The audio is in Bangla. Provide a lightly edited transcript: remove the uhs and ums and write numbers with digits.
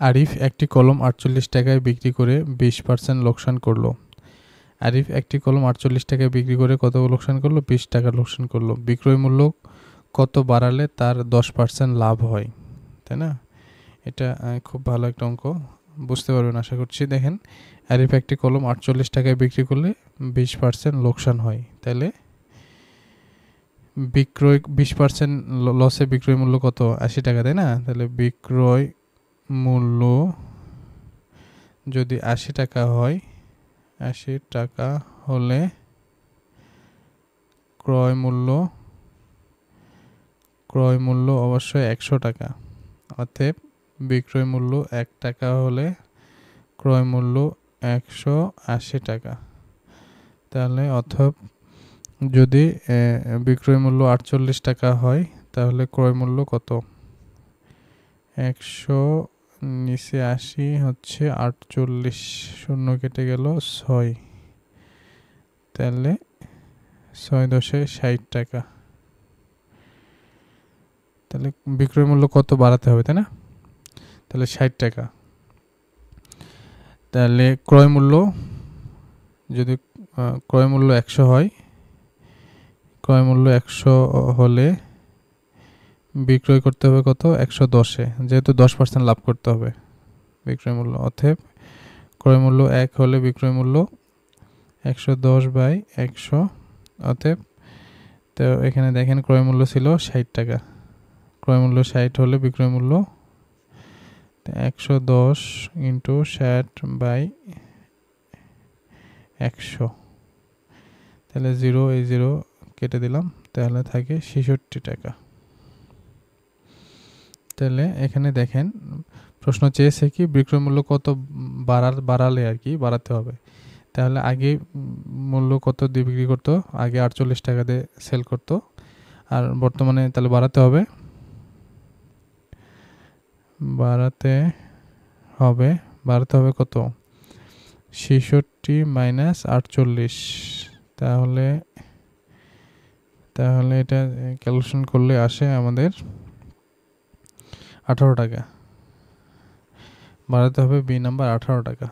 আরিফ একটি কলম ৪৮ টাকায় বিক্রি করে ২০% লোকসান করলো। আরিফ একটি কলম ৪৮ টাকায় বিক্রি করে কত লোকসান করলো? ২০ টাকা লোকসান করলো। বিক্রয় মূল্য কত বাড়ালে তার ১০% লাভ হয়, তাই না? এটা খুব ভালো একটা অঙ্ক, বুঝতে পারবেন আশা করছি। দেখেন, আরিফ একটি কলম ৪৮ টাকায় বিক্রি করলে ২০% লোকসান হয়, তাহলে বিক্রয় ২০% লসে বিক্রয় মূল্য কত? ৮০ টাকা, তাই না? তাহলে বিক্রয় মূল্য যদি ৮০ টাকা হয়, ৮০ টাকা হলে ক্রয় মূল্য অবশ্যই ১০০ টাকা। অতএব বিক্রয় মূল্য ১ টাকা হলে ক্রয় মূল্য ১৮০ টাকা। তাহলে অথব যদি বিক্রয় মূল্য ৪৮ টাকা হয়, তাহলে ক্রয় মূল্য কত? ১০০ নিচে ৮০ হচ্ছে ৪৮, শূন্য কেটে গেল ৬, তাহলে ৬ দশে ৬০ টাকা। তাহলে বিক্রয় মূল্য কত বাড়াতে হবে, তাই না? তাহলে ৬০ টাকা। তাহলে ক্রয় মূল্য যদি ক্রয় মূল্য ১০০ হয়, ক্রয় মূল্য ১০০ হলে বিক্রয় করতে হবে কত? ১১০-এ, যেহেতু ১০% লাভ করতে হবে বিক্রয় মূল্য। অতএব ক্রয় মূল্য ১ হলে বিক্রয় মূল্য ১১০/১০০। অতএব তো এখানে দেখেন ক্রয় মূল্য ছিল ৬০ টাকা। ক্রয় মূল্য ৬০ হলে বিক্রয় মূল্য ১১০ × ৬০/১০০। তাহলে 0 এই 0 কেটে দিলাম, তাহলে থাকে ৬৬ টাকা। তাহলে এখানে দেখেন প্রশ্ন চেয়েছে কি বিক্রয় মূল্য কত বাড়ালে আর কি বাড়াতে হবে। তাহলে আগে মূল্য কত দিয়ে বিক্রি করতো? আগে ৪৮ টাকা দিয়ে সেল করতো, আর বর্তমানে তাহলে বাড়াতে হবে কত? ৬৬ - ৪৮। তাহলে এটা ক্যালকুলেশন করলে আসে আমাদের ১৮ টাকা। বাড়াতে হবে বি নাম্বার ১৮ টাকা।